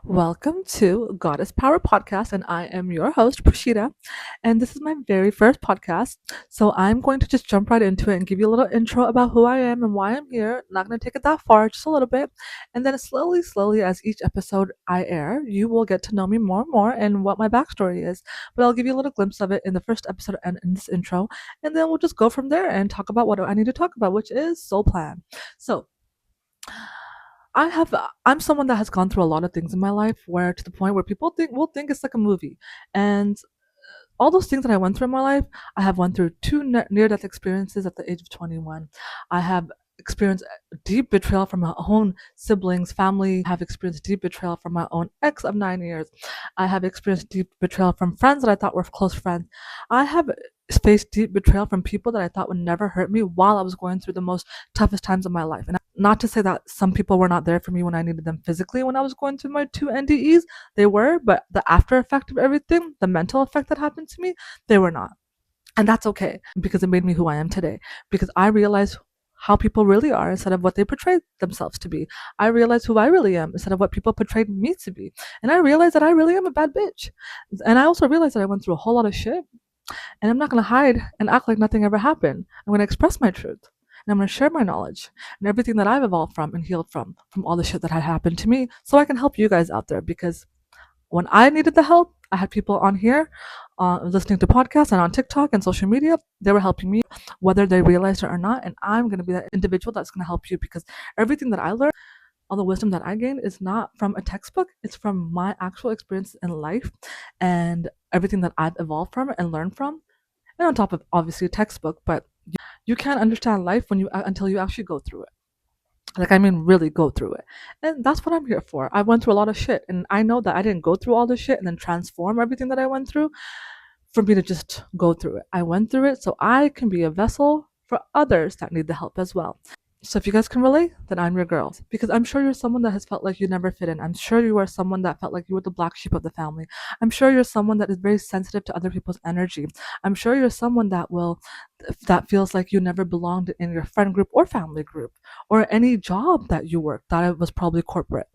Welcome to Goddess Power Podcast, and I am your host, Prashita. And this is my very first podcast. So I'm going to just jump right into it and give you a little intro about who I am and why I'm here. Not going to take it that far, just a little bit. And then slowly, as each episode I air, you will get to know me more and more and what my backstory is. But I'll give you a little glimpse of it in the first episode and in this intro. And then we'll just go from there and talk about what I need to talk about, which is soul plan. So, I'm someone that has gone through a lot of things in my life where to the point where people think it's like a movie. And all those things that I went through in my life, I have went through two near death experiences at the age of 21. I have experienced deep betrayal from my own siblings, family. I have experienced deep betrayal from my own ex of 9 years. I have experienced deep betrayal from friends that I thought were close friends. I have faced deep betrayal from people that I thought would never hurt me while I was going through the most toughest times of my life. And not to say that some people were not there for me when I needed them physically when I was going through my two NDEs. They were, but the after effect of everything, the mental effect that happened to me, they were not. And that's okay because it made me who I am today. Because I realized how people really are instead of what they portrayed themselves to be. I realized who I really am instead of what people portrayed me to be. And I realized that I really am a bad bitch. And I also realized that I went through a whole lot of shit. And I'm not going to hide and act like nothing ever happened. I'm going to express my truth. And I'm going to share my knowledge and everything that I've evolved from and healed from all the shit that had happened to me so I can help you guys out there. Because when I needed the help, I had people on here listening to podcasts and on TikTok and social media. They were helping me, whether they realized it or not. And I'm going to be that individual that's going to help you because everything that I learned, all the wisdom that I gained, is not from a textbook. It's from my actual experience in life and everything that I've evolved from and learned from. And on top of obviously a textbook, but you can't understand life when you until you actually go through it. Like, I mean, really go through it. And that's what I'm here for. I went through a lot of shit. And I know that I didn't go through all the shit and then transform everything that I went through for me to just go through it. I went through it so I can be a vessel for others that need the help as well. So if you guys can relate, then I'm your girl. Because I'm sure you're someone that has felt like you never fit in. I'm sure you are someone that felt like you were the black sheep of the family. I'm sure you're someone that is very sensitive to other people's energy. I'm sure you're someone that feels like you never belonged in your friend group or family group or any job that you worked, that it was probably corporate.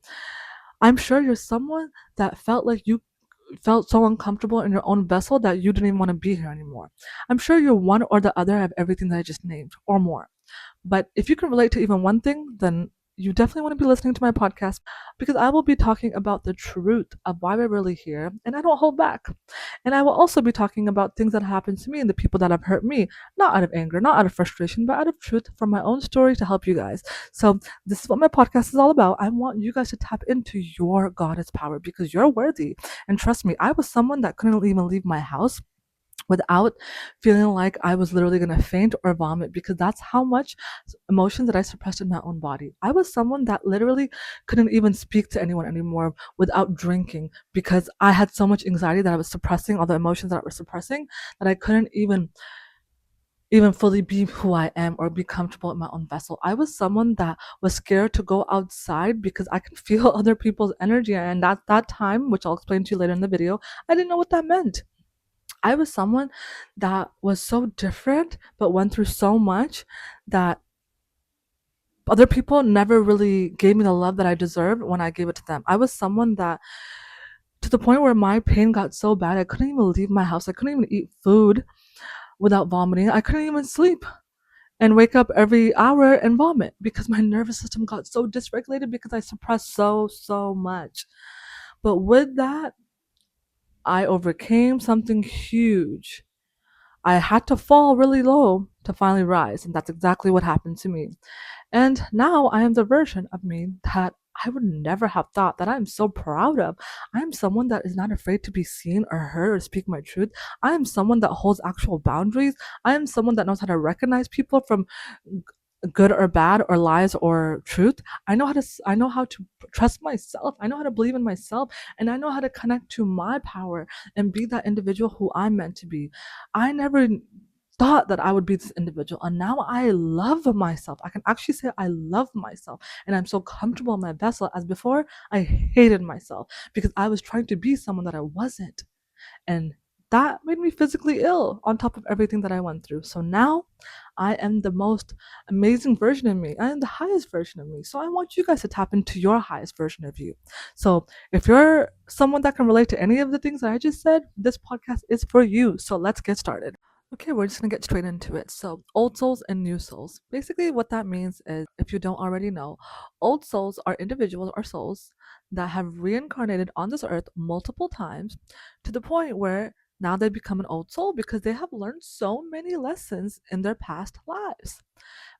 I'm sure you're someone that felt like you felt so uncomfortable in your own vessel that you didn't even want to be here anymore. I'm sure you're one or the other of everything that I just named or more. But if you can relate to even one thing, then you definitely want to be listening to my podcast because I will be talking about the truth of why we're really here and I don't hold back. And I will also be talking about things that happened to me and the people that have hurt me, not out of anger, not out of frustration, but out of truth from my own story to help you guys. So, this is what my podcast is all about. I want you guys to tap into your goddess power because you're worthy. And trust me, I was someone that couldn't even leave my house without feeling like I was literally going to faint or vomit because that's how much emotion that I suppressed in my own body. I was someone that literally couldn't even speak to anyone anymore without drinking because I had so much anxiety that I was suppressing all the emotions that I was suppressing that I couldn't even fully be who I am or be comfortable in my own vessel. I was someone that was scared to go outside because I could feel other people's energy. And at that time, which I'll explain to you later in the video, I didn't know what that meant. I was someone that was so different, but went through so much that other people never really gave me the love that I deserved when I gave it to them. I was someone that, to the point where my pain got so bad, I couldn't even leave my house. I couldn't even eat food without vomiting. I couldn't even sleep and wake up every hour and vomit because my nervous system got so dysregulated because I suppressed so much. But with that, I overcame something huge. I had to fall really low to finally rise, and that's exactly what happened to me. And now I am the version of me that I would never have thought that I'm so proud of. I am someone that is not afraid to be seen or heard or speak my truth. I am someone that holds actual boundaries. I am someone that knows how to recognize people from good or bad or lies or truth. I know how to trust myself. I know how to believe in myself and I know how to connect to my power and be that individual who I'm meant to be. I never thought that I would be this individual and now I love myself. I can actually say I love myself and I'm so comfortable in my vessel. As before, I hated myself because I was trying to be someone that I wasn't. And that made me physically ill on top of everything that I went through. So now I am the most amazing version of me. I am the highest version of me. So I want you guys to tap into your highest version of you. So if you're someone that can relate to any of the things that I just said, this podcast is for you. So let's get started. Okay, we're just gonna get straight into it. So, old souls and new souls. Basically, what that means is, if you don't already know, old souls are individuals or souls that have reincarnated on this earth multiple times to the point where now they become an old soul because they have learned so many lessons in their past lives.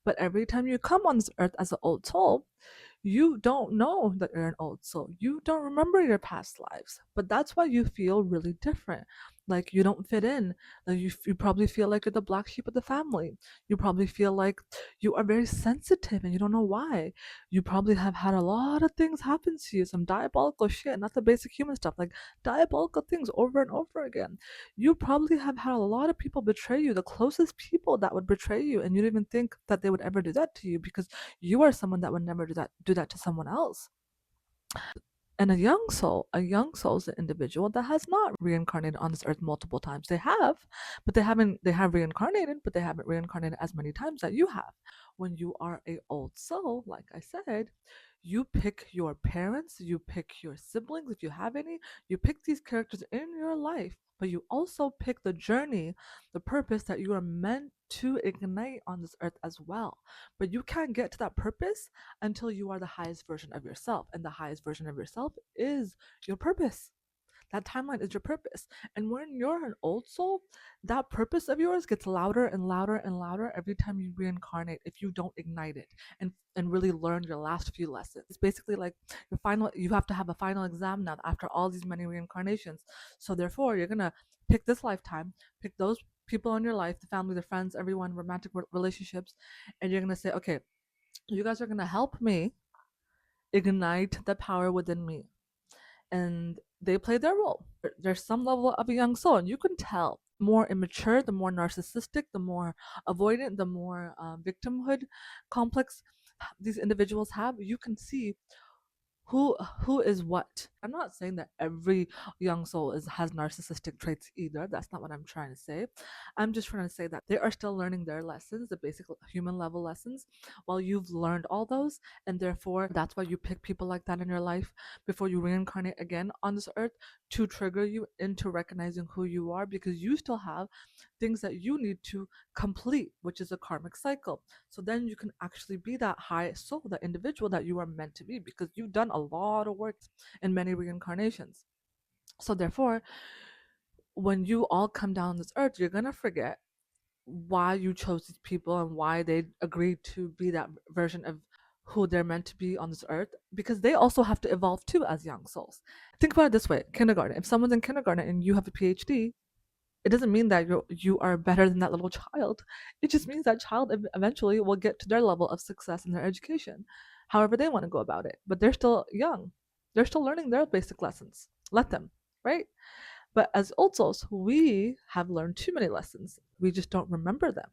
But every time you come on this earth as an old soul, you don't know that you're an old soul. You don't remember your past lives. But that's why you feel really different. Like you don't fit in. Like you probably feel like you're the black sheep of the family. You probably feel like you are very sensitive and you don't know why. You probably have had a lot of things happen to you, some diabolical shit, not the basic human stuff, like diabolical things over and over again. You probably have had a lot of people betray you, the closest people that would betray you, and you don't even think that they would ever do that to you because you are someone that would never do that to someone else. And a young soul is an individual that has not reincarnated on this earth multiple times. They have, but they have reincarnated, but they haven't reincarnated as many times that you have. When you are a old soul, like I said, you pick your parents, you pick your siblings if you have any, you pick these characters in your life, but you also pick the journey, the purpose that you are meant to ignite on this earth as well. But you can't get to that purpose until you are the highest version of yourself. And the highest version of yourself is your purpose. That timeline is your purpose. And when you're an old soul, that purpose of yours gets louder and louder and louder every time you reincarnate if you don't ignite it and really learn your last few lessons. It's basically like you have to have a final exam now after all these many reincarnations. So therefore you're gonna pick this lifetime, pick those people in your life, the family, the friends, everyone, romantic relationships, and you're gonna say, okay, you guys are gonna help me ignite the power within me. And they play their role. There's some level of a young soul, and you can tell. More immature, the more narcissistic, the more avoidant, the more victimhood complex these individuals have. You can see who is what. I'm not saying that every young soul has narcissistic traits either. That's not what I'm trying to say. I'm just trying to say that they are still learning their lessons, the basic human level lessons, while you've learned all those, and therefore that's why you pick people like that in your life before you reincarnate again on this earth, to trigger you into recognizing who you are, because you still have things that you need to complete, which is a karmic cycle. So then you can actually be that high soul, that individual that you are meant to be, because you've done a lot of work in many reincarnations. So therefore, when you all come down this earth, you're gonna forget why you chose these people and why they agreed to be that version of who they're meant to be on this earth, because they also have to evolve too as young souls. Think about it this way: kindergarten. If someone's in kindergarten and you have a PhD, it doesn't mean that you are better than that little child. It just means that child eventually will get to their level of success in their education, however they want to go about it. But they're still young. They're still learning their basic lessons. Let them, right? But as old souls, we have learned too many lessons. We just don't remember them.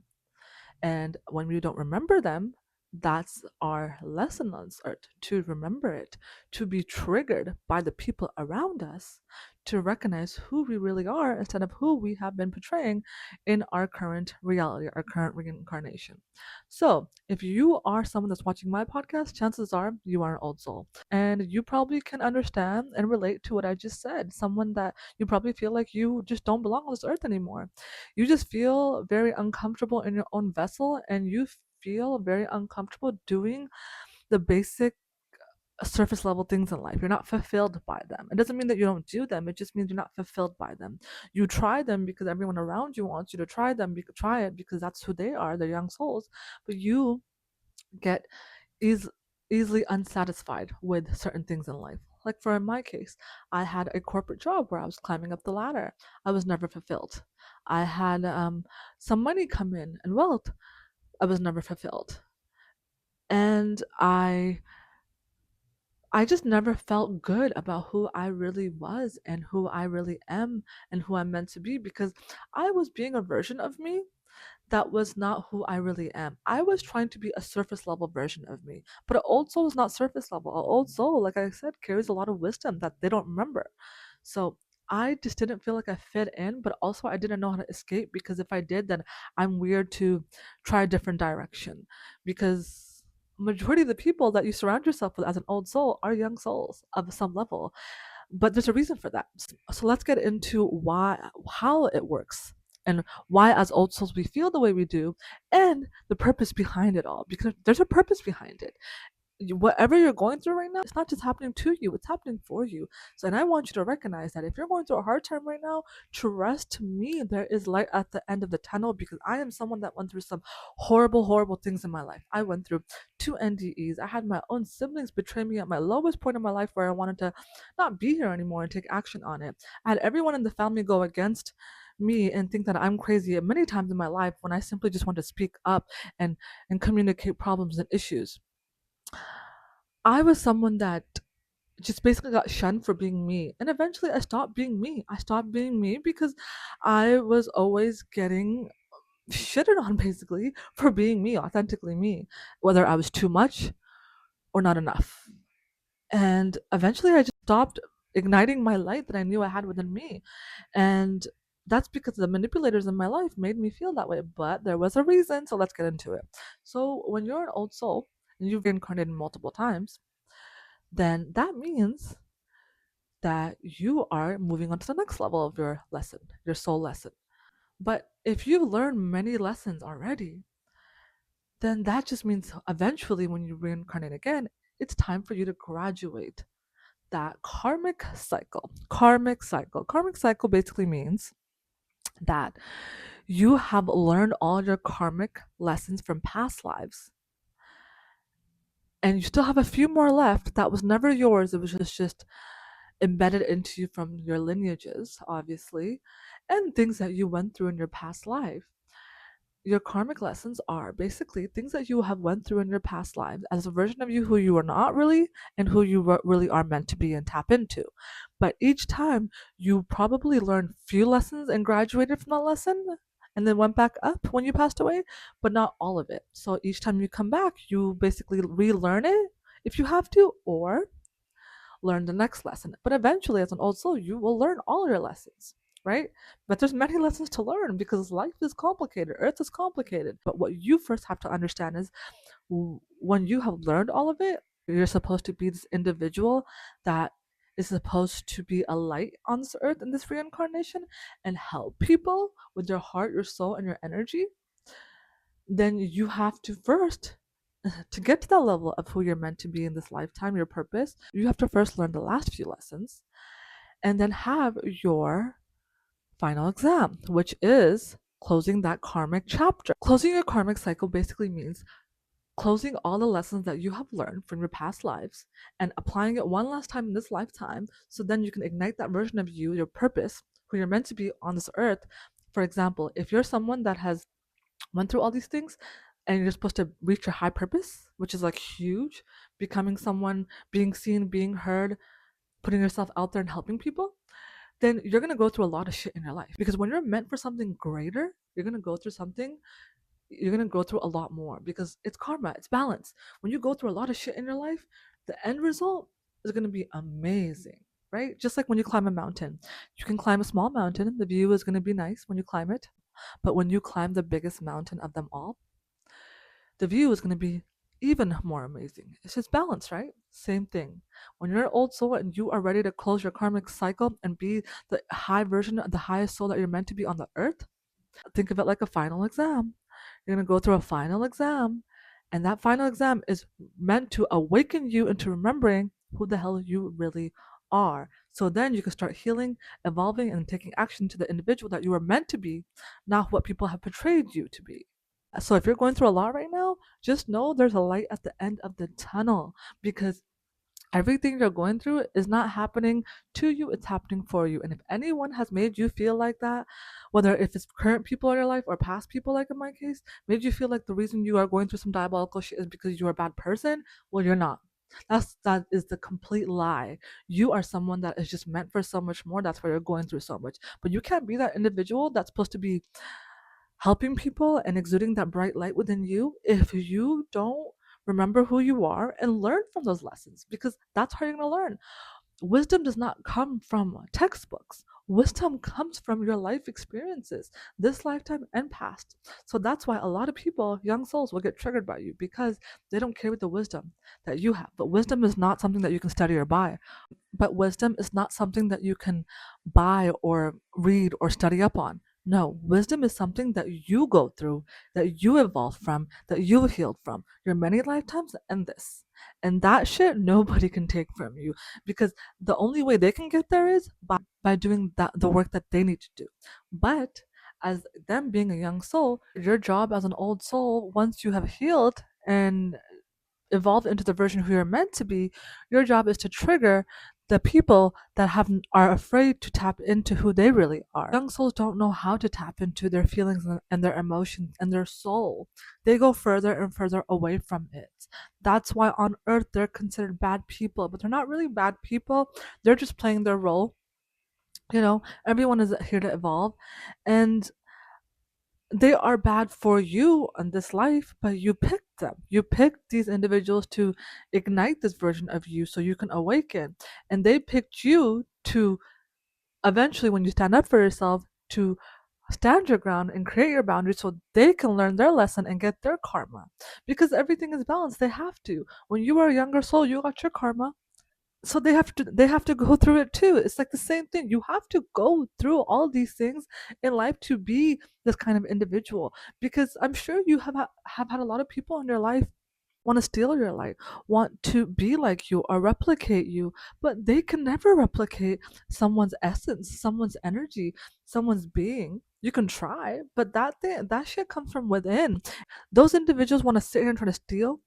And when we don't remember them, that's our lesson on this earth, to remember it, to be triggered by the people around us, to recognize who we really are instead of who we have been portraying in our current reality, our current reincarnation. So, if you are someone that's watching my podcast, chances are you are an old soul. And you probably can understand and relate to what I just said. Someone that you probably feel like you just don't belong on this earth anymore. You just feel very uncomfortable in your own vessel, and you feel very uncomfortable doing the basic surface level things in life. You're not fulfilled by them. It doesn't mean that you don't do them. It just means you're not fulfilled by them. You try them because everyone around you wants you to try them. Try it because that's who they are. They're young souls. But you get eas- easily unsatisfied with certain things in life. Like for in my case, I had a corporate job where I was climbing up the ladder. I was never fulfilled. I had some money come in and wealth. I was never fulfilled. And I just never felt good about who I really was and who I really am and who I'm meant to be, because I was being a version of me that was not who I really am. I was trying to be a surface level version of me. But an old soul is not surface level. An old soul, like I said, carries a lot of wisdom that they don't remember. So I just didn't feel like I fit in, but also I didn't know how to escape because if I did, then I'm weird to try a different direction. Because majority of the people that you surround yourself with as an old soul are young souls of some level. But there's a reason for that. So let's get into how it works and why as old souls we feel the way we do and the purpose behind it all because there's a purpose behind it. Whatever you're going through right now, it's not just happening to you, it's happening for you. So, and I want you to recognize that if you're going through a hard time right now, trust me, there is light at the end of the tunnel because I am someone that went through some horrible, horrible things in my life. I went through 2 NDEs. I had my own siblings betray me at my lowest point in my life where I wanted to not be here anymore and take action on it. I had everyone in the family go against me and think that I'm crazy many times in my life when I simply just want to speak up and communicate problems and issues. I was someone that just basically got shunned for being me. And eventually I stopped being me. I stopped being me because I was always getting shitted on basically for being me, authentically me, whether I was too much or not enough. And eventually I just stopped igniting my light that I knew I had within me. And that's because the manipulators in my life made me feel that way. But there was a reason, so let's get into it. So when you're an old soul and you've reincarnated multiple times, then that means that you are moving on to the next level of your lesson, your soul lesson. But if you learn many lessons already, then that just means eventually when you reincarnate again, it's time for you to graduate that karmic cycle. Karmic cycle. Karmic cycle basically means that you have learned all your karmic lessons from past lives and you still have a few more left that was never yours. It was just embedded into you from your lineages, obviously, and things that you went through in your past life. Your karmic lessons are basically things that you have went through in your past lives as a version of you who you are not really and who you really are meant to be and tap into. But each time you probably learned few lessons and graduated from that lesson and then went back up when you passed away, but not all of it. So each time you come back, you basically relearn it if you have to, or learn the next lesson. But eventually, as an old soul, you will learn all your lessons, right? But there's many lessons to learn because life is complicated, Earth is complicated. But what you first have to understand is when you have learned all of it, you're supposed to be this individual that is supposed to be a light on this earth in this reincarnation and help people with your heart, your soul, and your energy. Then you have to first to get to that level of who you're meant to be in this lifetime, your purpose, you have to first learn the last few lessons and then have your final exam, which is closing that karmic chapter. Closing your karmic cycle basically means closing all the lessons that you have learned from your past lives and applying it one last time in this lifetime so then you can ignite that version of you, your purpose, who you're meant to be on this earth. For example, if you're someone that has went through all these things and you're supposed to reach your high purpose, which is like huge, becoming someone, being seen, being heard, putting yourself out there and helping people, then you're going to go through a lot of shit in your life. Because when you're meant for something greater, you're going to go through a lot more because it's karma, it's balance. When you go through a lot of shit in your life, the end result is going to be amazing. Right? Just like when you climb a mountain. You can climb a small mountain, the view is going to be nice when you climb it. But when you climb the biggest mountain of them all, the view is going to be even more amazing. It's just balance, right? Same thing. When you're an old soul and you are ready to close your karmic cycle and be the high version of the highest soul that you're meant to be on the earth, think of it like a final exam. You're going to go through a final exam, and that final exam is meant to awaken you into remembering who the hell you really are. So then you can start healing, evolving, and taking action to the individual that you are meant to be, not what people have portrayed you to be. So if you're going through a lot right now, just know there's a light at the end of the tunnel because everything you're going through is not happening to you, it's happening for you. And if anyone has made you feel like that, whether if it's current people in your life or past people, like in my case, made you feel like the reason you are going through some diabolical shit is because you're a bad person, well, you're not. That is the complete lie. You are someone that is just meant for so much more. That's why you're going through so much. But you can't be that individual that's supposed to be helping people and exuding that bright light within you if you don't remember who you are and learn from those lessons because that's how you're going to learn. Wisdom does not come from textbooks. Wisdom comes from your life experiences, this lifetime and past. So that's why a lot of people, young souls, will get triggered by you because they don't carry the wisdom that you have. But wisdom is not something that you can study or buy. But wisdom is not something that you can buy or read or study up on. No, wisdom is something that you go through, that you evolved from, that you healed from your many lifetimes and this. And that shit nobody can take from you because the only way they can get there is by doing the work that they need to do. But as them being a young soul, your job as an old soul, once you have healed and evolve into the version who you're meant to be, your job is to trigger the people that are afraid to tap into who they really are. Young souls don't know how to tap into their feelings and their emotions and their soul. They go further and further away from it. That's why on earth they're considered bad people, but they're not really bad people. They're just playing their role. Everyone is here to evolve, and they are bad for you in this life, but you picked them. You picked these individuals to ignite this version of you so you can awaken. And they picked you to eventually, when you stand up for yourself, to stand your ground and create your boundaries so they can learn their lesson and get their karma. Because everything is balanced. They have to. When you were a younger soul, you got your karma, so they have to go through it too. It's like the same thing. You have to go through all these things in life to be this kind of individual, because I'm sure you have had a lot of people in your life want to steal your light, want to be like you or replicate you, but they can never replicate someone's essence, someone's energy, someone's being. You can try, but that shit comes from within. Those individuals want to sit here and try to steal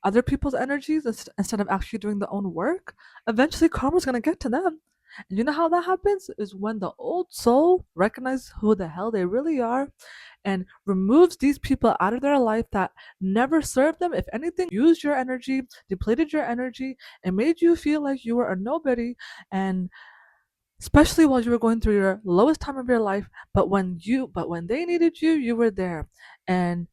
other people's energies instead of actually doing their own work. Eventually karma's going to get to them. And you know how that happens is when the old soul recognizes who the hell they really are and removes these people out of their life that never served them. If anything, used your energy, depleted your energy, and made you feel like you were a nobody. And especially while you were going through your lowest time of your life, but when they needed you, you were there. And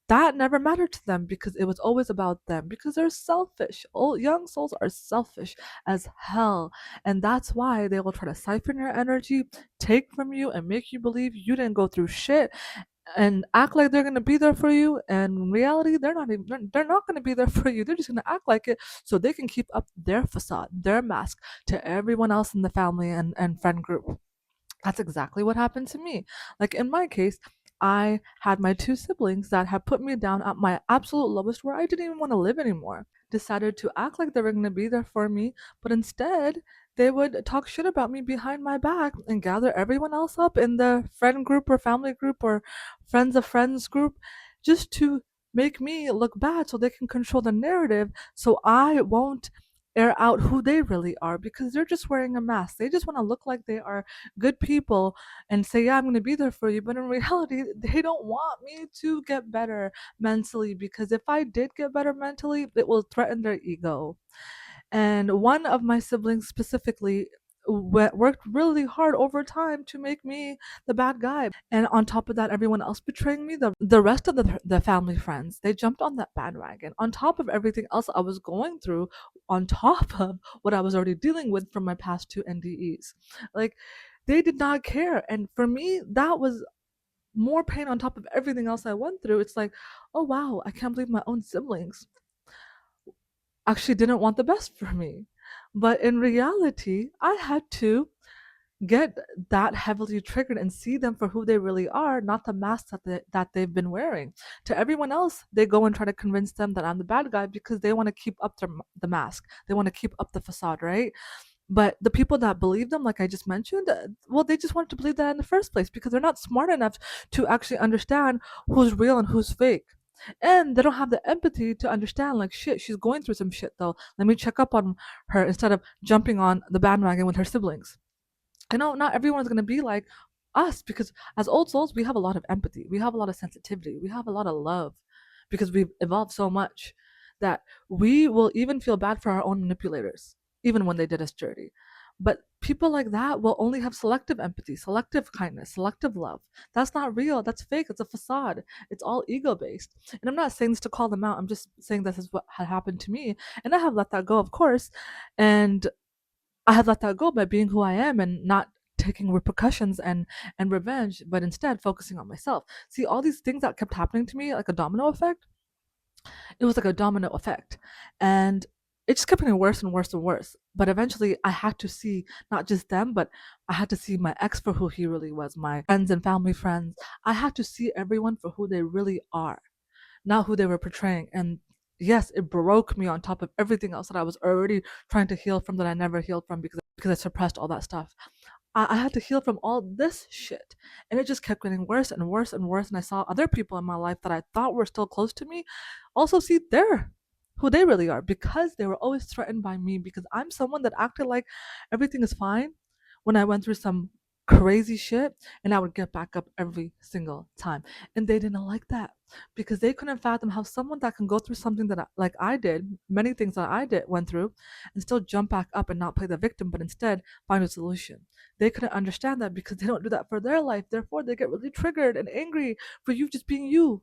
that never mattered to them because it was always about them, because they're selfish. Old young souls are selfish as hell, and that's why they will try to siphon your energy, take from you, and make you believe you didn't go through shit, and act like they're going to be there for you. And in reality, they're not going to be there for you. They're just going to act like it so they can keep up their facade, their mask, to everyone else in the family and friend group. That's exactly what happened to me. Like in my case, I had my two siblings that had put me down at my absolute lowest, where I didn't even want to live anymore. Decided to act like they were going to be there for me, but instead they would talk shit about me behind my back and gather everyone else up in the friend group or family group or friends of friends group just to make me look bad so they can control the narrative, so I won't air out who they really are, because they're just wearing a mask. They just want to look like they are good people and say, yeah, I'm going to be there for you. But in reality, they don't want me to get better mentally, because if I did get better mentally, it will threaten their ego. And one of my siblings specifically worked really hard over time to make me the bad guy. And on top of that, everyone else betraying me, the rest of the family friends, they jumped on that bandwagon. On top of everything else I was going through, on top of what I was already dealing with from my past two NDEs. Like, they did not care. And for me, that was more pain on top of everything else I went through. It's like, oh wow, I can't believe my own siblings actually didn't want the best for me. But in reality, I had to get that heavily triggered and see them for who they really are, not the mask that they've been wearing. To everyone else, they go and try to convince them that I'm the bad guy because they want to keep up the mask. They want to keep up the facade, right? But the people that believe them, like I just mentioned, well, they just want to believe that in the first place because they're not smart enough to actually understand who's real and who's fake. And they don't have the empathy to understand, like, shit, she's going through some shit though. Let me check up on her instead of jumping on the bandwagon with her siblings. I know not everyone's going to be like us, because as old souls, we have a lot of empathy. We have a lot of sensitivity. We have a lot of love because we've evolved so much that we will even feel bad for our own manipulators, even when they did us dirty. But people like that will only have selective empathy, selective kindness, selective love. That's not real. That's fake. It's a facade. It's all ego based. And I'm not saying this to call them out. I'm just saying this is what had happened to me. And I have let that go, of course. And I have let that go by being who I am and not taking repercussions and revenge, but instead focusing on myself. See, all these things that kept happening to me like a domino effect, it was like a domino effect. And it just kept getting worse and worse and worse. But eventually I had to see not just them, but I had to see my ex for who he really was, my friends and family friends. I had to see everyone for who they really are, not who they were portraying. And yes, it broke me on top of everything else that I was already trying to heal from, that I never healed from because I suppressed all that stuff. I had to heal from all this shit. And it just kept getting worse and worse and worse. And I saw other people in my life that I thought were still close to me also see they're who they really are, because they were always threatened by me, because I'm someone that acted like everything is fine when I went through some crazy shit, and I would get back up every single time. And they didn't like that, because they couldn't fathom how someone that can go through something that like I did, many things that I did went through, and still jump back up and not play the victim, but instead find a solution. They couldn't understand that because they don't do that for their life. Therefore, they get really triggered and angry for you just being you.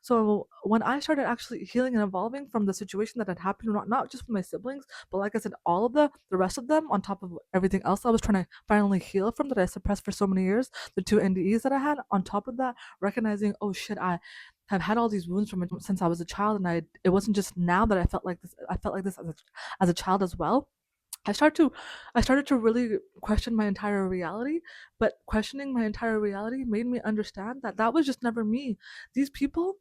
So when I started actually healing and evolving from the situation that had happened, not just with my siblings, but like I said, all of the rest of them, on top of everything else I was trying to finally heal from that I suppressed for so many years, the two NDEs that I had, on top of that, recognizing, oh shit, I have had all these wounds from it since I was a child, and it wasn't just now that I felt like this. I felt like this as a child as well. I started to I started to really question my entire reality, but questioning my entire reality made me understand that that was just never me. These people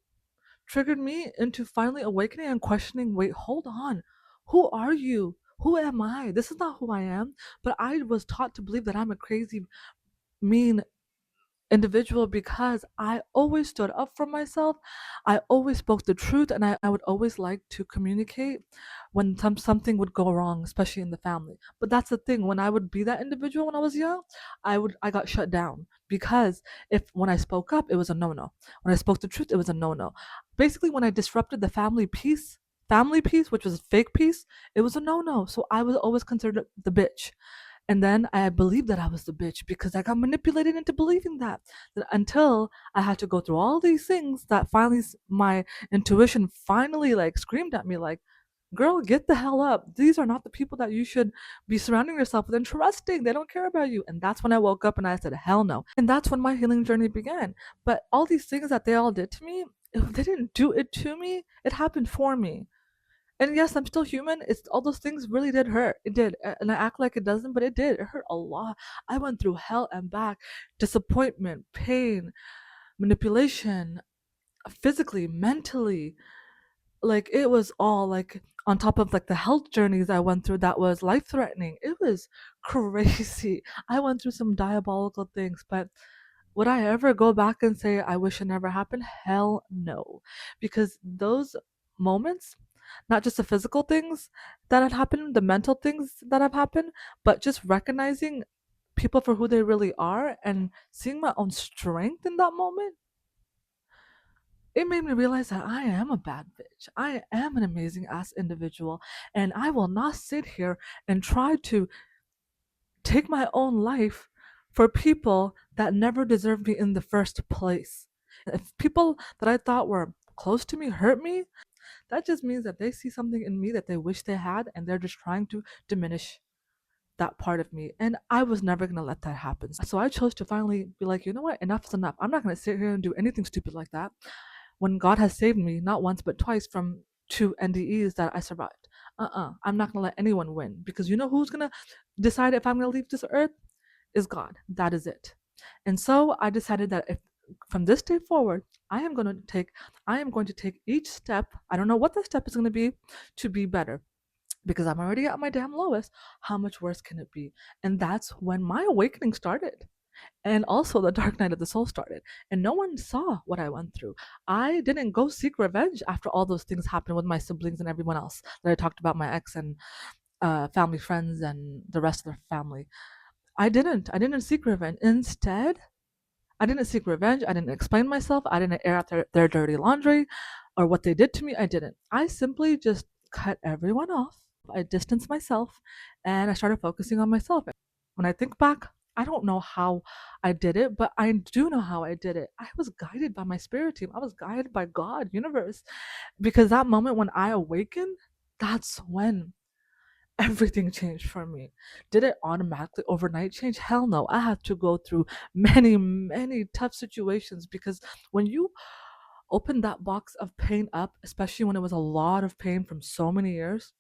triggered me into finally awakening and questioning, wait, hold on. Who are you? Who am I? This is not who I am. But I was taught to believe that I'm a crazy, mean individual because I always stood up for myself. I always spoke the truth, and I would always like to communicate when something would go wrong, especially in the family. But that's the thing, when I would be that individual when I was young, I got shut down, because if when I spoke up, it was a no-no. When I spoke the truth, it was a no-no. Basically, when I disrupted the family peace, which was fake peace, it was a no-no. So I was always considered the bitch. And then I believed that I was the bitch because I got manipulated into believing that. Until I had to go through all these things that finally my intuition finally like screamed at me like, girl, get the hell up. These are not the people that you should be surrounding yourself with and trusting. They don't care about you. And that's when I woke up and I said, hell no. And that's when my healing journey began. But all these things that they all did to me, if they didn't do it to me, it happened for me. And yes, I'm still human. It's all those things really did hurt. It did. And I act like it doesn't, but it did. It hurt a lot. I went through hell and back, disappointment, pain, manipulation, physically, mentally. Like it was all like on top of like the health journeys I went through that was life threatening. It was crazy. I went through some diabolical things, but would I ever go back and say I wish it never happened? Hell no. Because those moments, not just the physical things that had happened, the mental things that have happened, but just recognizing people for who they really are and seeing my own strength in that moment, it made me realize that I am a bad bitch. I am an amazing ass individual, and I will not sit here and try to take my own life for people that never deserved me in the first place. If people that I thought were close to me hurt me, that just means that they see something in me that they wish they had, and they're just trying to diminish that part of me. And I was never going to let that happen. So I chose to finally be like, you know what? Enough is enough. I'm not going to sit here and do anything stupid like that when God has saved me, not once, but twice from two NDEs that I survived. I'm not going to let anyone win, because you know who's going to decide if I'm going to leave this earth? Is God. That is it. And so I decided that if from this day forward, I am going to take each step. I don't know what the step is going to be better, because I'm already at my damn lowest. How much worse can it be? And that's when my awakening started. And also the dark night of the soul started. And no one saw what I went through. I didn't go seek revenge after all those things happened with my siblings and everyone else that I talked about, my ex and family friends and the rest of the family. I didn't. I didn't seek revenge. Instead, I didn't seek revenge. I didn't explain myself. I didn't air out their dirty laundry or what they did to me. I didn't. I simply just cut everyone off. I distanced myself and I started focusing on myself. When I think back, I don't know how I did it, but I do know how I did it. I was guided by my spirit team. I was guided by God, universe, because that moment when I awakened, that's when everything changed for me. Did it automatically overnight change? Hell no. I had to go through many, many tough situations because when you open that box of pain up, especially when it was a lot of pain from so many years,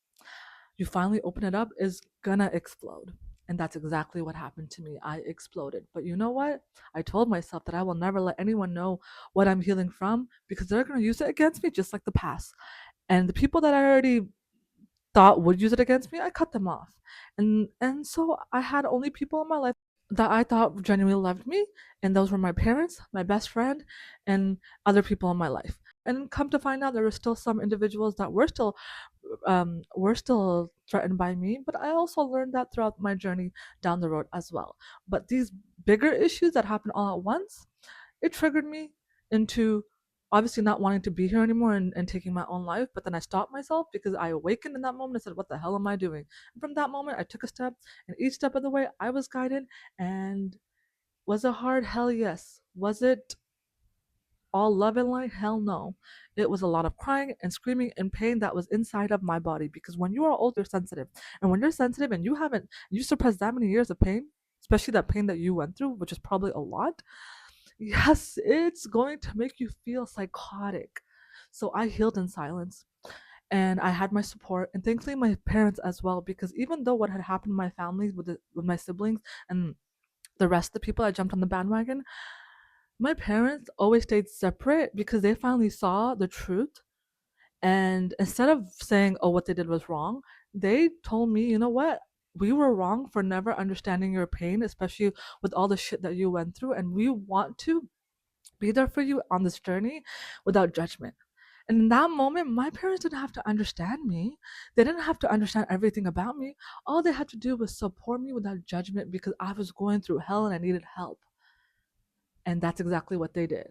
you finally open it up, is gonna explode. And that's exactly what happened to me. I exploded. But you know what? I told myself that I will never let anyone know what I'm healing from because they're gonna use it against me just like the past. And the people that I already thought would use it against me, I cut them off. And so I had only people in my life that I thought genuinely loved me, and those were my parents, my best friend, and other people in my life. And come to find out, there were still some individuals that were still threatened by me, but I also learned that throughout my journey down the road as well. But these bigger issues that happened all at once, it triggered me into obviously not wanting to be here anymore and taking my own life. But then I stopped myself because I awakened in that moment and said, what the hell am I doing? And from that moment, I took a step, and each step of the way, I was guided. And was it hard? Hell yes. Was it all love and light? Hell no. It was a lot of crying and screaming and pain that was inside of my body because when you are old, you're sensitive. And when you're sensitive and you suppress that many years of pain, especially that pain that you went through, which is probably a lot, yes, it's going to make you feel psychotic. So I healed in silence and I had my support and thankfully my parents as well because even though what had happened in my family with my siblings and the rest of the people that jumped on the bandwagon, my parents always stayed separate because they finally saw the truth. And instead of saying, oh, what they did was wrong, they told me, you know what? We were wrong for never understanding your pain, especially with all the shit that you went through. And we want to be there for you on this journey without judgment. And in that moment, my parents didn't have to understand me. They didn't have to understand everything about me. All they had to do was support me without judgment because I was going through hell and I needed help. And that's exactly what they did.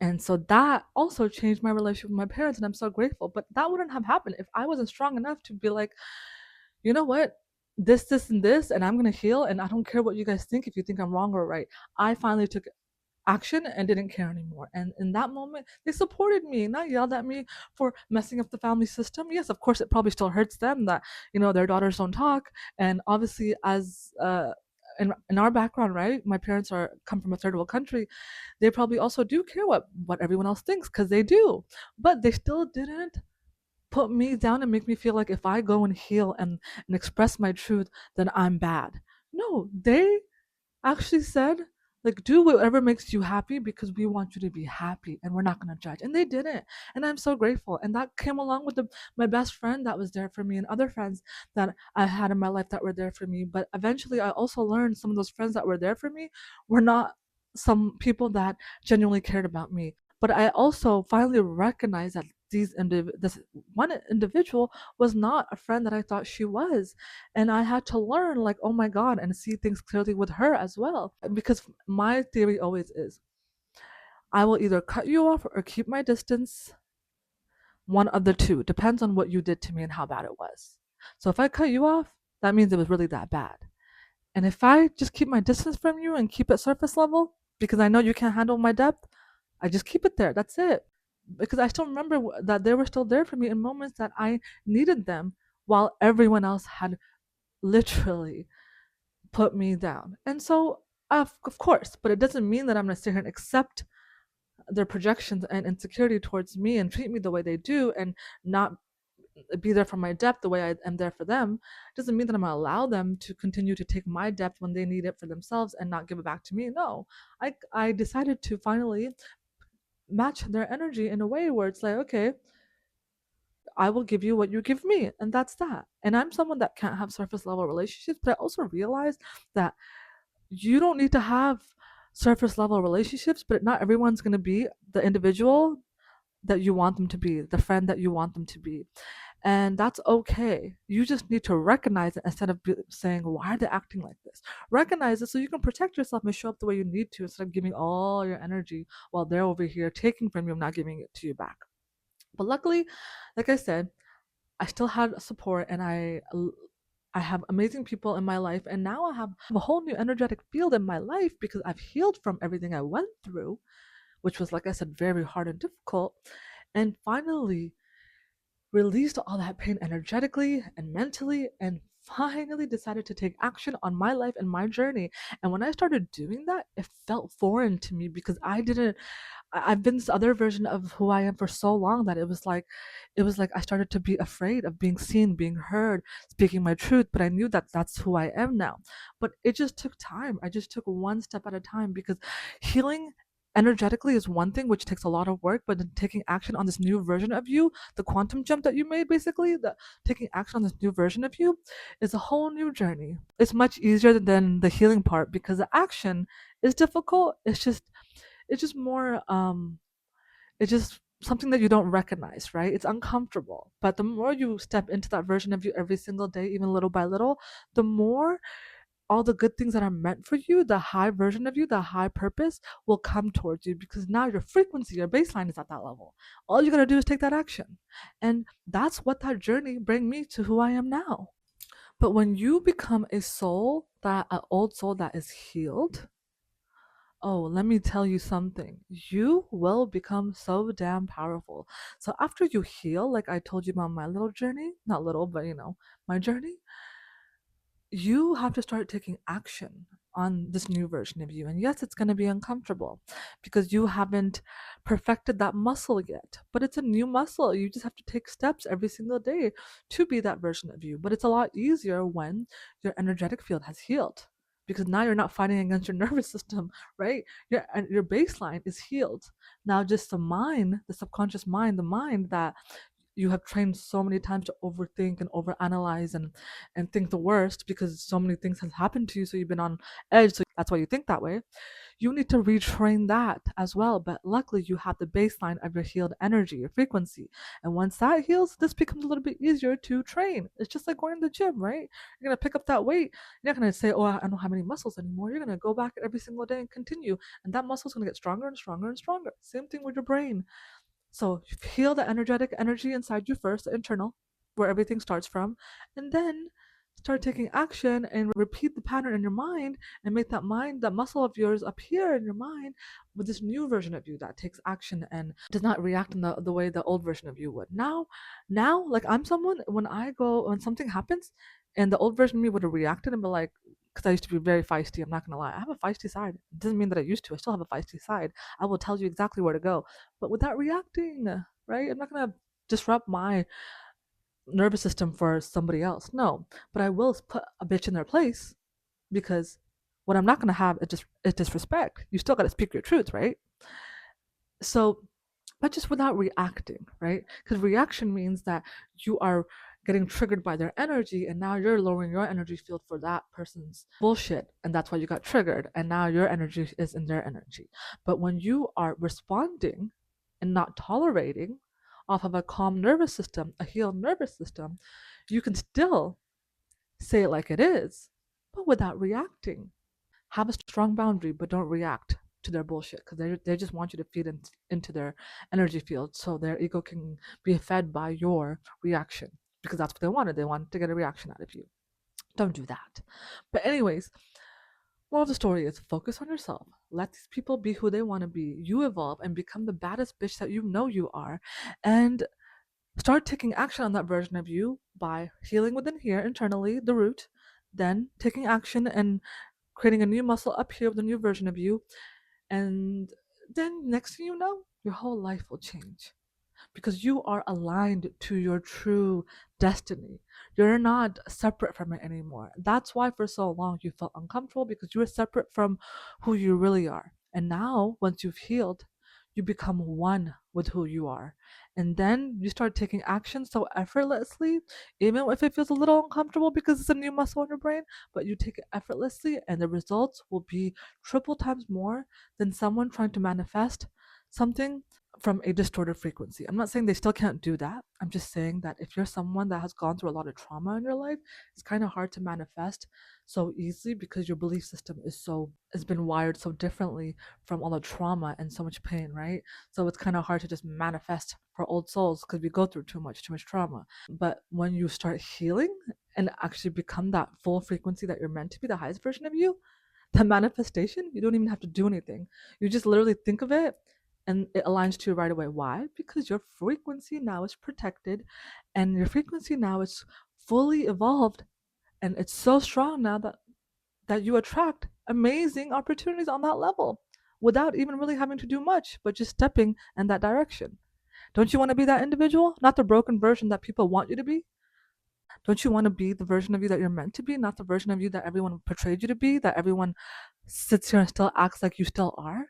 And so that also changed my relationship with my parents, and I'm so grateful. But that wouldn't have happened if I wasn't strong enough to be like, you know what? This, and this, and I'm gonna heal, and I don't care what you guys think if you think I'm wrong or right. I finally took action and didn't care anymore. And in that moment, they supported me, not yelled at me for messing up the family system. Yes, of course, it probably still hurts them that their daughters don't talk. And obviously, as in our background, right? My parents are come from a third world country. They probably also do care what everyone else thinks because they do, but they still didn't put me down and make me feel like if I go and heal and express my truth, then I'm bad. No, they actually said, like, do whatever makes you happy because we want you to be happy and we're not going to judge. And they did it. And I'm so grateful. And that came along with my best friend that was there for me and other friends that I had in my life that were there for me. But eventually, I also learned some of those friends that were there for me were not some people that genuinely cared about me. But I also finally recognized that this one individual was not a friend that I thought she was, and I had to learn, like, oh my god, and see things clearly with her as well. Because my theory always is, I will either cut you off or keep my distance. One of the two depends on what you did to me and how bad it was. So if I cut you off, that means it was really that bad. And if I just keep my distance from you and keep it surface level because I know you can't handle my depth, I just keep it there. That's it. Because I still remember that they were still there for me in moments that I needed them while everyone else had literally put me down. And so, of course, but it doesn't mean that I'm going to sit here and accept their projections and insecurity towards me and treat me the way they do and not be there for my depth the way I am there for them. It doesn't mean that I'm going to allow them to continue to take my depth when they need it for themselves and not give it back to me. No, I decided to finally match their energy in a way where it's like, okay, I will give you what you give me, and that's that. And I'm someone that can't have surface level relationships, but I also realize that you don't need to have surface level relationships, but not everyone's going to be the individual that you want them to be, the friend that you want them to be. And that's okay. You just need to recognize it instead of saying, why are they acting like this? Recognize it so you can protect yourself and show up the way you need to instead of giving all your energy while they're over here taking from you and not giving it to you back. But luckily, like I said, I still had support and I have amazing people in my life, and now I have a whole new energetic field in my life because I've healed from everything I went through, which was, like I said, very hard and difficult, and finally released all that pain energetically and mentally, and finally decided to take action on my life and my journey. And when I started doing that, it felt foreign to me because I didn't I've been this other version of who I am for so long that it was like I started to be afraid of being seen, being heard, speaking my truth, but I knew that that's who I am now. But it just took time. I just took one step at a time because healing energetically is one thing which takes a lot of work, but then taking action on this new version of you, the quantum jump that you made, basically the taking action on this new version of you, is a whole new journey. It's much easier than the healing part because the action is difficult. It's just more it's just something that you don't recognize, right? It's uncomfortable, but the more you step into that version of you every single day, even little by little, the more all the good things that are meant for you, the high version of you, the high purpose, will come towards you because now your frequency, your baseline is at that level. All you gotta do is take that action, and that's what that journey bring me to who I am now. But when you become a soul, that an old soul that is healed, oh, let me tell you something. You will become so damn powerful. So after you heal, like I told you about my little journey, not little, but my journey, you have to start taking action on this new version of you. And yes, it's going to be uncomfortable because you haven't perfected that muscle yet, but it's a new muscle. You just have to take steps every single day to be that version of you. But it's a lot easier when your energetic field has healed because now you're not fighting against your nervous system, right? Your baseline is healed. Now just the mind, the subconscious mind, the mind that you have trained so many times to overthink and overanalyze and think the worst because so many things have happened to you, so you've been on edge, so that's why you think that way. You need to retrain that as well, but luckily you have the baseline of your healed energy, your frequency, and once that heals, this becomes a little bit easier to train. It's just like going to the gym, right? You're going to pick up that weight. You're not going to say, oh, I don't have any muscles anymore. You're going to go back every single day and continue, and that muscle is going to get stronger and stronger and stronger. Same thing with your brain. So heal the energetic energy inside you first, the internal, where everything starts from, and then start taking action and repeat the pattern in your mind and make that mind, that muscle of yours appear in your mind with this new version of you that takes action and does not react in the way the old version of you would. Now, like I'm someone, when something happens and the old version of me would have reacted and be like, because I used to be very feisty, I'm not gonna lie. I have a feisty side. It doesn't mean that I used to. I still have a feisty side. I will tell you exactly where to go, but without reacting, right? I'm not gonna disrupt my nervous system for somebody else. No, but I will put a bitch in their place because what I'm not gonna have is disrespect. You still gotta speak your truth, right? So, but just without reacting, right? Because reaction means that you are getting triggered by their energy and now you're lowering your energy field for that person's bullshit, and that's why you got triggered, and now your energy is in their energy. But when you are responding and not tolerating off of a calm nervous system, a healed nervous system, you can still say it like it is, but without reacting. Have a strong boundary, but don't react to their bullshit because they just want you to feed into their energy field so their ego can be fed by your reaction because that's what they wanted. They wanted to get a reaction out of you. Don't do that. But, anyways, moral of the story is focus on yourself. Let these people be who they want to be. You evolve and become the baddest bitch that you know you are. And start taking action on that version of you by healing within here internally, the root, then taking action and creating a new muscle up here with a new version of you. And then next thing you know, your whole life will change because you are aligned to your true destiny. You're not separate from it anymore. That's why for so long you felt uncomfortable because you were separate from who you really are. And now, once you've healed, you become one with who you are. And then you start taking action so effortlessly, even if it feels a little uncomfortable because it's a new muscle in your brain, but you take it effortlessly, and the results will be triple times more than someone trying to manifest something from a distorted frequency. I'm not saying they still can't do that. I'm just saying that if you're someone that has gone through a lot of trauma in your life, it's kind of hard to manifest so easily because your belief system has been wired so differently from all the trauma and so much pain, right? So it's kind of hard to just manifest for old souls because we go through too much trauma. But when you start healing and actually become that full frequency that you're meant to be, the highest version of you, the manifestation, you don't even have to do anything. You just literally think of it and it aligns to you right away. Why? Because your frequency now is protected and your frequency now is fully evolved And it's so strong now that you attract amazing opportunities on that level without even really having to do much, but just stepping in that direction. Don't you want to be that individual? Not the broken version that people want you to be? Don't you want to be the version of you that you're meant to be, not the version of you that everyone portrayed you to be, that everyone sits here and still acts like you still are?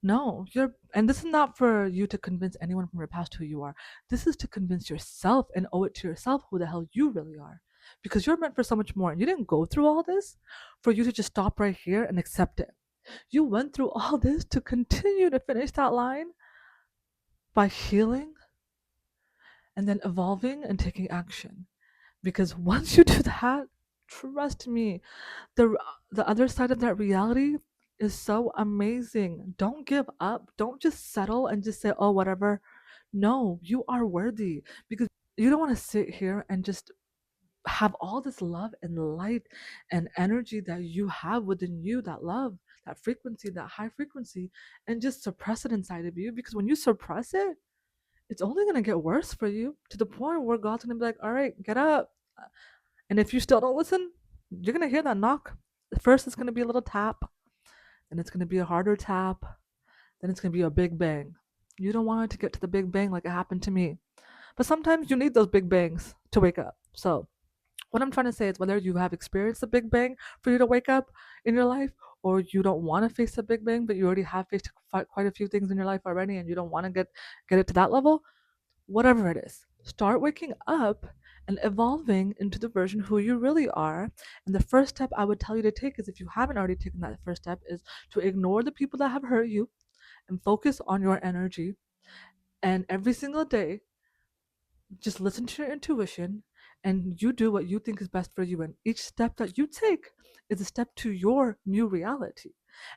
No, and this is not for you to convince anyone from your past who you are. This is to convince yourself and owe it to yourself who the hell you really are. Because you're meant for so much more. And you didn't go through all this for you to just stop right here and accept it. You went through all this to continue to finish that line by healing and then evolving and taking action. Because once you do that, trust me, the the other side of that reality is so amazing. Don't give up. Don't just settle and just say, "Oh, whatever." No, you are worthy because you don't want to sit here and just have all this love and light and energy that you have within you, that love, that frequency, that high frequency, and just suppress it inside of you because when you suppress it, it's only going to get worse for you to the point where God's going to be like, all right, get up. And if you still don't listen, you're going to hear that knock. First, it's going to be a little tap, then it's going to be a harder tap, then it's going to be a big bang. You don't want it to get to the big bang like it happened to me. But sometimes you need those big bangs to wake up. So, what I'm trying to say is whether you have experienced a big bang for you to wake up in your life, or you don't want to face a big bang, but you already have faced quite a few things in your life already and you don't want to get it to that level, whatever it is, start waking up and evolving into the version who you really are. And the first step I would tell you to take is if you haven't already taken that first step is to ignore the people that have hurt you and focus on your energy. And every single day, just listen to your intuition and you do what you think is best for you. And each step that you take is a step to your new reality.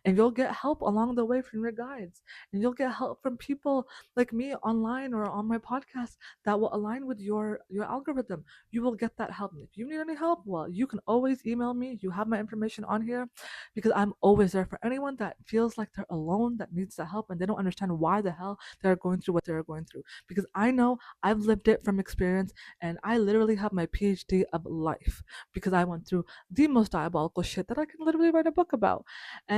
And you'll get help along the way from your guides. And you'll get help from people like me online or on my podcast that will align with your algorithm. You will get that help. And if you need any help, well, you can always email me. You have my information on here because I'm always there for anyone that feels like they're alone, that needs the help, and they don't understand why the hell they're going through what they're going through. Because I know I've lived it from experience, and I literally have my PhD of life because I went through the most diabolical shit that I can literally write a book about.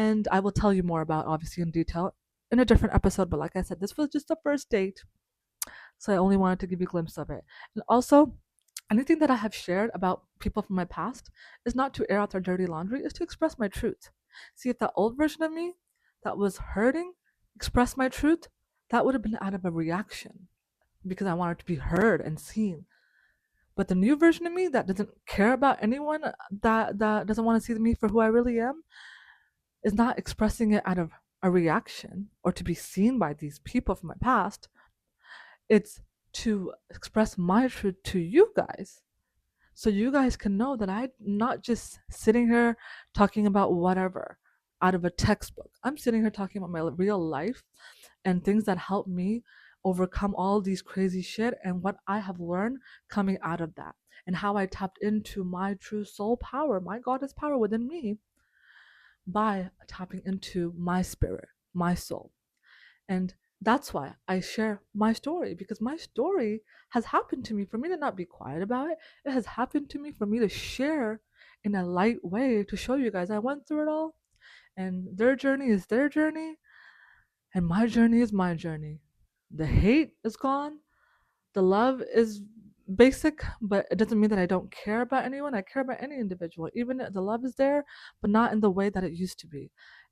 And I will tell you more about, obviously, in detail in a different episode. But like I said, this was just the first date, so I only wanted to give you a glimpse of it. And also, anything that I have shared about people from my past is not to air out their dirty laundry, is to express my truth. See, if that old version of me that was hurting expressed my truth, that would have been out of a reaction because I wanted to be heard and seen. But the new version of me that doesn't care about anyone, that doesn't want to see me for who I really am, is not expressing it out of a reaction or to be seen by these people from my past. It's to express my truth to you guys. So you guys can know that I'm not just sitting here talking about whatever out of a textbook. I'm sitting here talking about my real life and things that help me overcome all these crazy shit and what I have learned coming out of that and how I tapped into my true soul power, my goddess power within me by tapping into my spirit, my soul. And that's why I share my story because my story has happened to me for me to not be quiet about it. It has happened to me for me to share in a light way to show you guys I went through it all and their journey is their journey and my journey is my journey. The hate is gone, the love is basic, but it doesn't mean that I don't care about anyone. I care about any individual. Even the love is there, but not in the way that it used to be.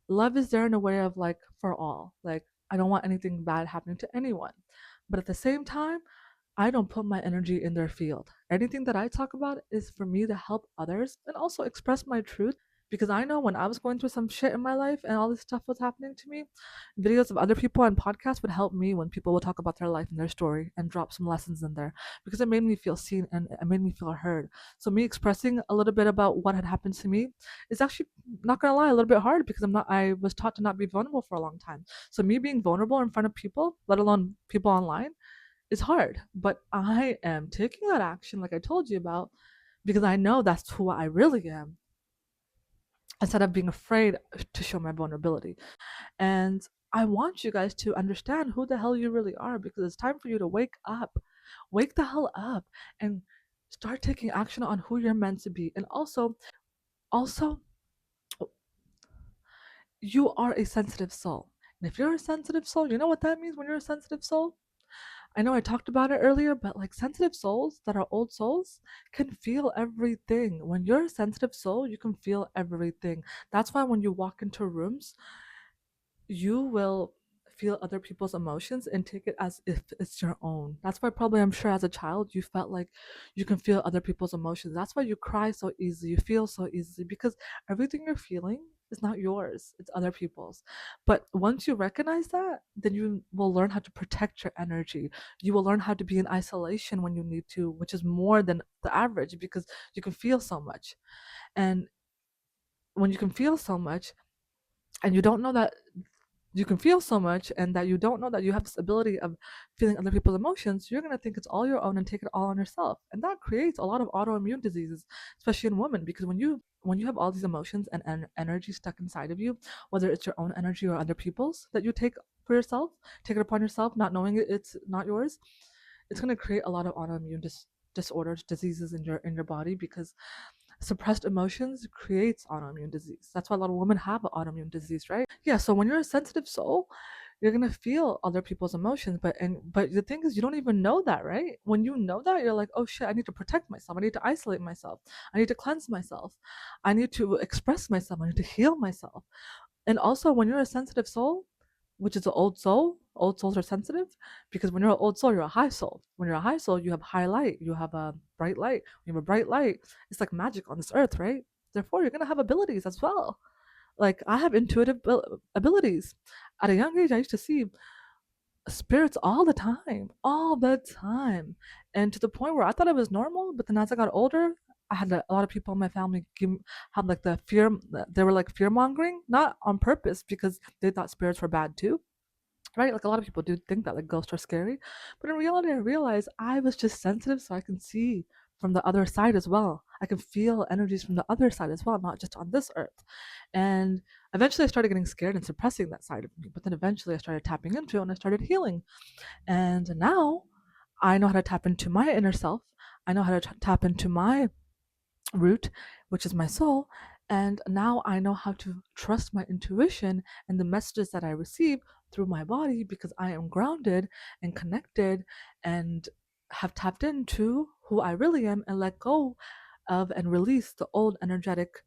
Love is there in a way of like for all. Like I don't want anything bad happening to anyone. But at the same time, I don't put my energy in their field. Anything that I talk about is for me to help others and also express my truth because I know when I was going through some shit in my life and all this stuff was happening to me, videos of other people on podcasts would help me when people would talk about their life and their story and drop some lessons in there because it made me feel seen and it made me feel heard. So me expressing a little bit about what had happened to me is actually, not gonna lie, a little bit hard because I was taught to not be vulnerable for a long time. So me being vulnerable in front of people, let alone people online, is hard. But I am taking that action like I told you about because I know that's who I really am instead of being afraid to show my vulnerability. And I want you guys to understand who the hell you really are because it's time for you to wake up. Wake the hell up and Start taking action on who you're meant to be. And also, you are a sensitive soul. And if you're a sensitive soul, you know what that means when you're a sensitive soul? I know I talked about it earlier, but like sensitive souls that are old souls can feel everything. When you're a sensitive soul, you can feel everything. That's why when you walk into rooms, you will feel other people's emotions and take it as if it's your own. That's why probably I'm sure as a child you felt like you can feel other people's emotions. That's why you cry so easily, you feel so easily, because everything you're feeling is not yours, it's other people's. But once you recognize that, then you will learn how to protect your energy. You will learn how to be in isolation when you need to, which is more than the average because you can feel so much. And when you can feel so much and you don't know that you can feel so much and that you don't know that you have this ability of feeling other people's emotions, you're going to think it's all your own and take it all on yourself. And that creates a lot of autoimmune diseases, especially in women, because when you have all these emotions and energy stuck inside of you, whether it's your own energy or other people's that you take for yourself, take it upon yourself, not knowing it's not yours, it's going to create a lot of autoimmune disorders, diseases in your body, because suppressed emotions creates autoimmune disease. That's why a lot of women have autoimmune disease, right? Yeah, so when you're a sensitive soul, you're gonna feel other people's emotions, but the thing is you don't even know that, right? When you know that, you're like, oh shit, I need to protect myself, I need to isolate myself, I need to cleanse myself, I need to express myself, I need to heal myself. And also when you're a sensitive soul, which is an old soul, old souls are sensitive because when you're an old soul, you're a high soul. When you're a high soul, you have high light, you have a bright light. When you have a bright light, it's like magic on this earth, right? Therefore, you're gonna have abilities as well. Like I have intuitive abilities. At a young age, I used to see spirits all the time, and to the point where I thought it was normal. But then as I got older, I had a lot of people in my family had like the fear. They were like fear mongering, not on purpose because they thought spirits were bad too, right? Like a lot of people do think that like ghosts are scary, but in reality, I realized I was just sensitive, so I can see from the other side as well. I can feel energies from the other side as well, not just on this earth. And eventually, I started getting scared and suppressing that side of me. But then eventually, I started tapping into it and I started healing. And now I know how to tap into my inner self. I know how to tap into my root, which is my soul. And now I know how to trust my intuition and the messages that I receive through my body because I am grounded and connected and have tapped into who I really am and let go of and release the old energetic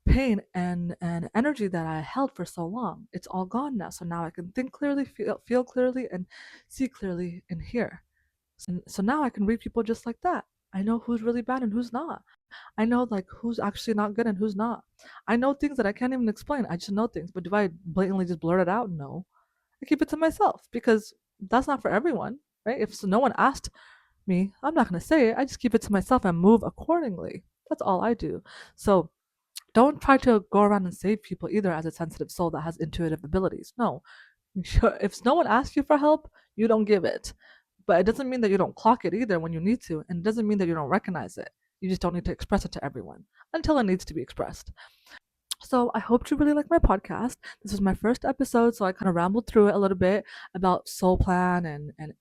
pain and energy that I held for so long. It's all gone now. So now I can think clearly, feel clearly, and see clearly and hear. And so now I can read people just like that. I know who's really bad and who's not. I know like who's actually not good and who's not. I know things that I can't even explain. I just know things. But do I blatantly just blurt it out? No. I keep it to myself because that's not for everyone, right? If no one asked me, I'm not going to say it. I just keep it to myself and move accordingly. That's all I do. So don't try to go around and save people either as a sensitive soul that has intuitive abilities. No. If no one asks you for help, you don't give it. But it doesn't mean that you don't clock it either when you need to. And it doesn't mean that you don't recognize it. You just don't need to express it to everyone until it needs to be expressed. So I hope you really like my podcast. This was my first episode, so I kind of rambled through it a little bit about soul plan and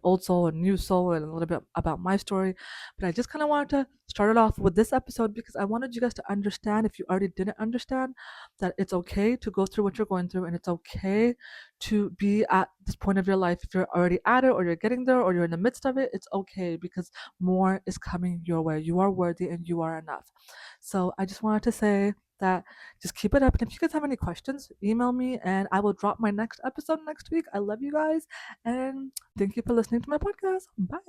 old soul and new soul and a little bit about my story. But I just kind of wanted to start it off with this episode because I wanted you guys to understand, if you already didn't understand, that it's okay to go through what you're going through and it's okay to be at this point of your life. If you're already at it or you're getting there or you're in the midst of it, it's okay because more is coming your way. You are worthy and you are enough. So I just wanted to say that just keep it up. And if you guys have any questions, email me and I will drop my next episode next week. I love you guys and thank you for listening to my podcast. Bye.